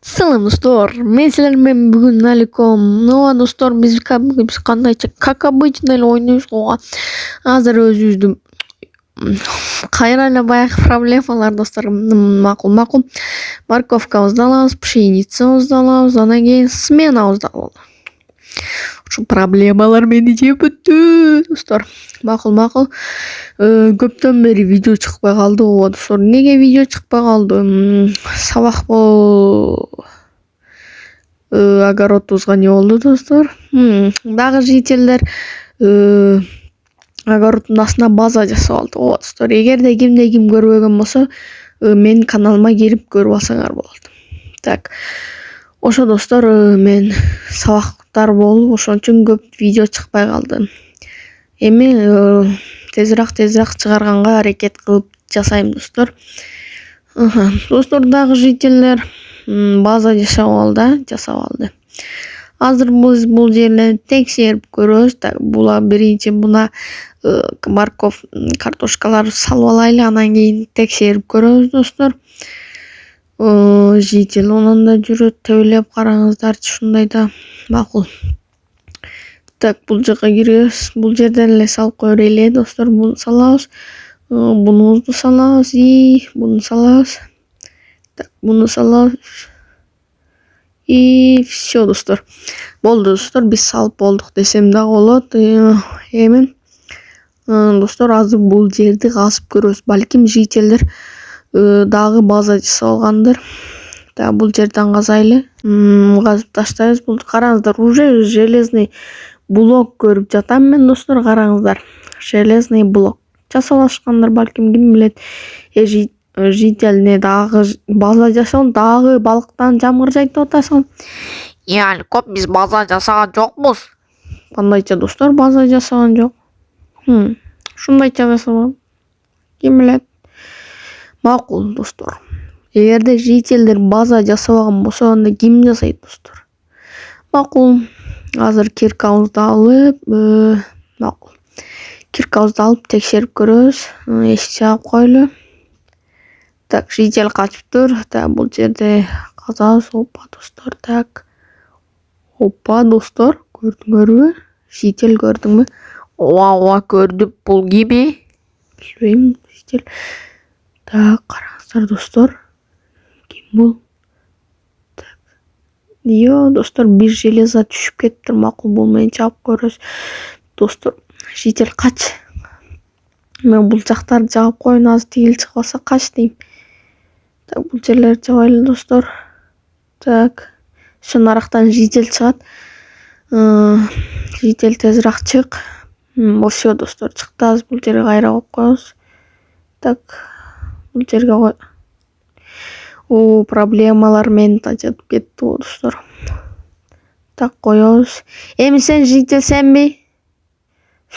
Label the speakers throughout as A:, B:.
A: Selam dostlar. Men sizlerle bugün Alikom. No dostlar biz qanday как обычно эле ойнойбуз го. Азыр өзүбүздүн кайра эле баягы проблемалар достор. Макул. Морковкабызды алабыз, пшеницабызды алабыз, анан кийин сменабызды алалы. Ушул проблемалар мени жеп бүттү достор. Макул. Көптөн бери видео чыкпай калды го достор. Неге видео чыкпай калды? Сабак огородубузга не болду достор? Дагы жителдер огороддун астына база жасап алды го достор. Эгерде ким көрбөгөн болсо, менин каналыма кирип көрүп алсаңар болот. Так. Ошо достор, мен сабактар болуп, ошон үчүн көп видео чыкпай калды. Эми тезирээк чыгарганга аракет кылып жасайм достор. Достор, дагы жителдер база жасап алды. Азыр биз бул жерлерди текшерип көрөбүз. Так, була биринчи мына морков, картошкаларды салып алайлы, анан кийин текшерип көрөбүз достор. Жител онон да жүрөт, төбөлөп караңыздарчы, ушундай да макул. Так, бул жака киребиз. Бул жерден эле салып кое берели достор. Буну салабыз. Бунубузду салабыз. Буну салабыз. Так, буну салабыз. И все достор. Болду достор, биз салып болдук десем да болот. Эми достор, азыр бул жерди казып көрөбүз. Балким жителдер дагы база жасап алгандыр. Так, бул жерден казайлы. Казып таштайбыз. Бул караңыздар, уже железный блок көрүп жатам мен достор, караңыздар. Железный блок жасап алышкандар, балким, ким билет. Жителне дагы база жасаган, дагы балыктан жамгыр жайып атасың.
B: Көп биз база жасаган жокпуз.
A: Кандайча достор, база жасаган жок. Ушундайча жасаган. Ким билет. Макул достор. Эгерде жителдер база жасабаган болсо, анда ким жасайт достор? Макул. Азыр киркабызды алып, текшерип көрөбүз. Эшик жаап койлу. Так, жител качыптыр. Так, бул жерде казабыз. Опа достор, так. Опа достор, көрдүңөрбү? Жител көрдүңбү?
B: Ооба көрдүм, бул кими?
A: Билбейм, жител. Так, караңыздар достор. Ким бул? Так. Достор, бир железа түшүп кеттир. Макул, бул менен чаап көрөбүз. Достор, жител кач. Мен бул жактарды жаап коеюн, азыр тигил чыкпаса кач дейм. Так, бул жерлерди жабайлы достор. Так. Ошон арактан жител чыгат. Жител тезирээк чык. Все достор, чыкты. Азыр бул жерге кайра коюп коебуз. Так. Бул жерге кой. Проблемалар мени тажатып кетти го достор. Так, коебуз. Эми сен жител сенби?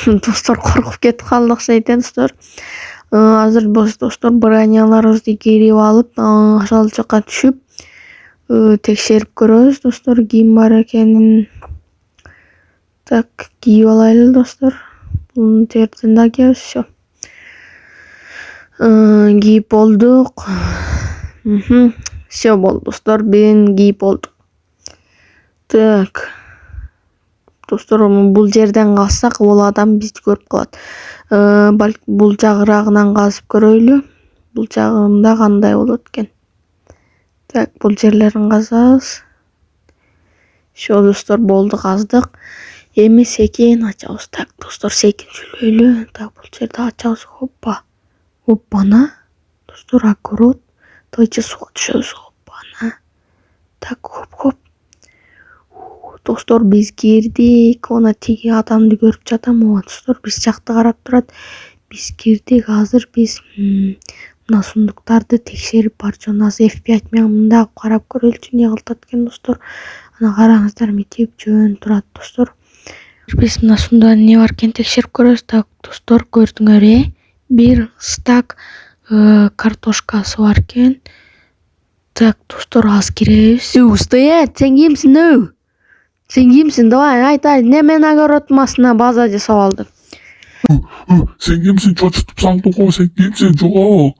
A: Достор, коркуп кетип калды окшойт достор. Азыр достор, броняларыбызды кирип алып, ошол жака түшүп, текшерип көрөбүз достор, ким бар экенин. Так, кийип алайлы достор. Бунун жерден да кийебиз, все. Кийип болдук. Все болду достор, бирин кийип болдук. Так. Достор, бул жерден казсак, бул адам бизди көрүп калат. Бул жагырагынан казып көрөйлү. Бул жагында кандай болот экен. Так, бул жерлерин казабыз. Все достор, болду, каздык. Эми секин ачабыз. Так, достор, секин сүйлөйлү. Так, бул жерди ачабыз. Оппана. Достор, огород. Давайте суга түшөбүз. Оппана. Так, хоп. Достор, биз кирдик. Она тиги адамды көрүп жатам. Достор, биз жакты карап турат. Биз кирдик. Азыр биз мына сундуктарды текшерип барчу. Азыр F5 менен мындай карап көрөлүчү, эмне кылтат экен достор. Ана караңыздар, митип жөн турат достор. Биз мына сундукта эмне бар экенин текшерип көрөбүз. Так, достор, көрдүңөр, бир стак картошкасы бар экен. Так, достор, аз киребиз. Стоять, сен кимсиң? Сен кимсиң? Давай, айт, эмне менен огороддун астына база жасап алдың?
C: Sen kimsin? Çocuk sandık o, sen kimsin? Jogo.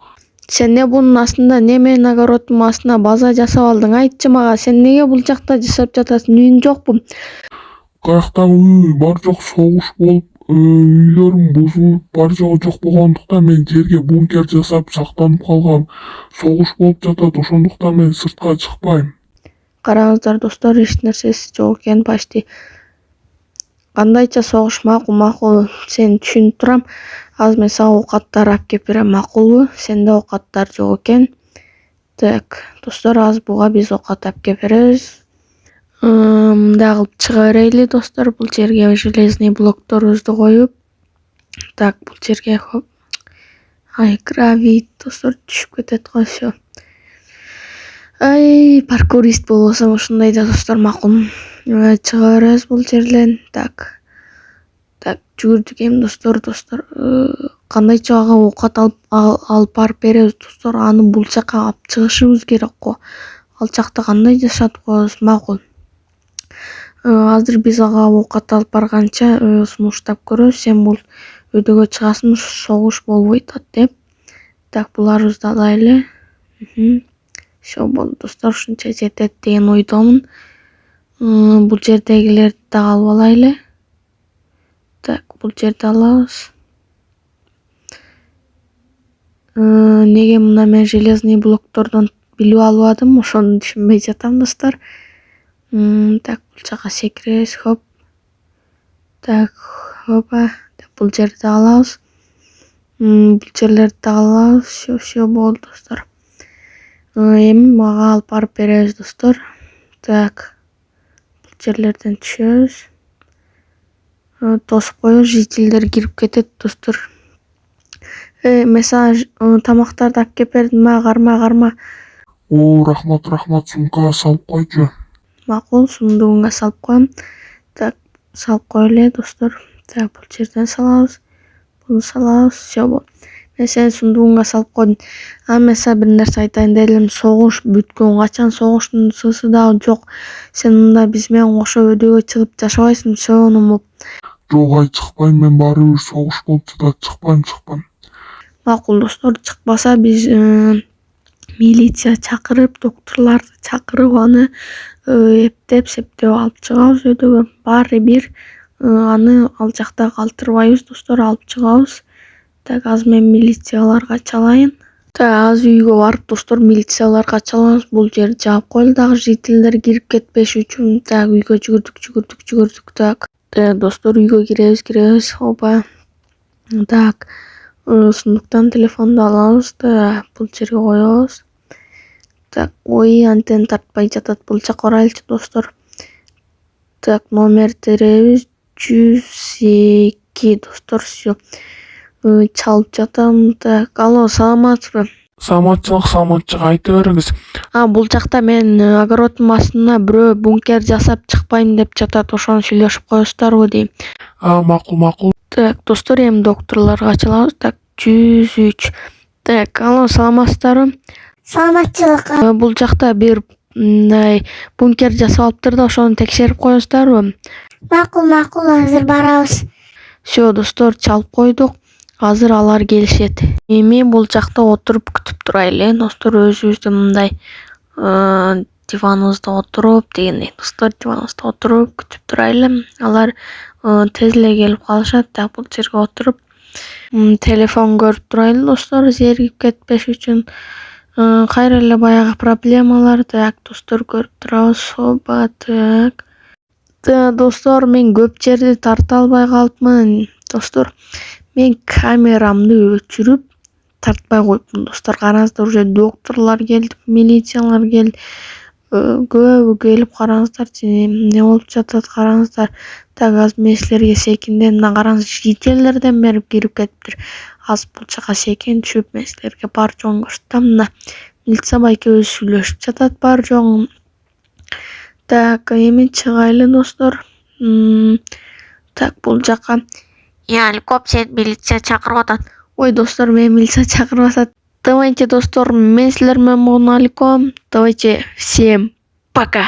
A: Сен не bunun астында, не менин огороддун астына база жасап алдың? Айтчы мага, сен неге бул жакта жашап жатасың? Үйүң жокпу?
C: Каяктагы үй бар жок согуш болуп, үйлөрүм бузулуп бар жогу жок болгондуктан мен жерге бункер жасап сактанып калгам. Согуш болуп жатат, ошондуктан мен сыртка чыкпайм.
A: Караңыздар достор, эч нерсеси жок экен почти. Кандайча согуш макул, сени түшүнүп турам. Азыр мен сага оокаттар алып келип берем, макулбу? Сенде оокаттар жок экен. Так, достор, азыр буга биз оокат алып келип беребиз. Мындай кылып чыга берели достор, бул жерге железный блокторубузду коюп. Так, бул жерге ай, гравий достор түшүп кетет го, всё. Ай, паркурист болбосом ушундай да достор макул. Чыга беребиз бул жерден. Так, жүгүрдүк эми достор. Кандайча ага оокат алып барып беребиз достор. Аны бул жака алып чыгышыбыз керек го. Ал жакта кандай жашатып коебуз макул. Азыр биз ага оокат алып барганча сунуштап көрөбүз. Сен бул өйдөгө чыгасың, согуш болбойт деп. Так, буларыбызды алайлы. Всё болду достор, ушунча жетет деген ойдомун. Бул жердегилерди да алып алайлы. Так, бул жерди алабыз. Неге мына мен железный блоктордон билип албадым, ошону түшүнбөй жатам достор. Так, бул жака секиребиз, хоп. Так, хопа. Бул жерди алабыз. Бул жерлерди да алабыз. Всё болду достор. Эми мага алып барып беребиз достор. Так, бул жерлерден түшөбүз. Тосуп коебуз, жителдер кирип кетет достор. Мен сага тамактарды алып келип бердим, карма.
C: О, рахмат, сумкага салып койчу.
A: Макул, сундугуңа салып коем. Так, салып коелу достор. Так, бул жерден салабыз. Буну салабыз, всё болду. Мен сени сундугуңа салып койдум. Мен сага бир нерсе айтайын дедим. Согуш бүткөн, качан согуштун сысы дагы жок. Сен мында биз менен кошо өйдөгө чыгып жашабайсың, сонун.
C: Жок, ай чыкпайм, мен баары бир согуш болуп жатат, чыкпайм.
A: Макул достор, чыкпаса биз милиция чакырып, докторлорду чакырып аны септеп алып чыгабыз өйдөгө. Баары бир аны ал жакта калтырбайбыз достор, алып чыгабыз. Так, азыр мен милицияларга чалайын. Так, азыр үйгө барып достор милицияларга чалабыз. Бул жерди жаап коелу дагы жителдер кирип кетпеш үчүн. Так, үйгө жүгүрдүк. Так, достор, үйгө киребиз. Опа. Так, сундуктан телефонду алабыз да бул жерге коебуз. Так, ой, антен тартпай жатат. Бул жака карайлычы достор. Так, номер теребиз 102 достор, всё. Чалып жатам. Так, алло, саламатсызбы?
C: Саламатчылык, айта бериңиз.
A: Бул жакта мен огороддун астына бирөө бункер жасап чыкпайм деп жатат. Ошону сүйлөшүп коесуздарбы дейм.
C: Макул.
A: Так, достор, эми докторлорго чалабыз. Так, 103. Так, алло, саламатсыздарбы?
D: Саламатчылык.
A: Бул жакта бир бункер жасап алыптыр да, ошону текшерип коесуздарбы?
D: Макул, азыр барабыз.
A: Всё достор, чалып койдук. Азыр алар келишет. Эми бул жакта отуруп күтүп турайлы достор, өзүбүздү мындай диваныбызда отуруп дегендей достор, диваныбызда отуруп күтүп турайлы. Алар тез эле келип калышат. Так, бул жерге отуруп телефон көрүп турайлы достор, зеригип кетпеш үчүн. Кайра эле баягы проблемалар. Так, достор, көрүп турабыз. Опа, так. Достор, мен көп жерди тарта албай калыпмын достор. Мен камерамды өчүрүп тартпай коюпмун достор. Караңыздар, уже докторлор келди, милициялар келди. Көбү келип караңыздарчы, эмне болуп жатат караңыздар. Так, азыр мен силерге секиндем. Мына караңыз, жителдерден бери кирип кетиптир. Азыр бул жака секин түшүп мен силерге бар жогун көрсөтөм. Мына милиция байке өзү сүйлөшүп жатат бар жогун. Так, эми чыгайлы достор. Так, бул жака
B: Коп, сен милиция чакырып атат.
A: Ой достор, мен милиция чакырып атат. Давайте достор, мен силер менен могун алейкум. Давайте, всем пока.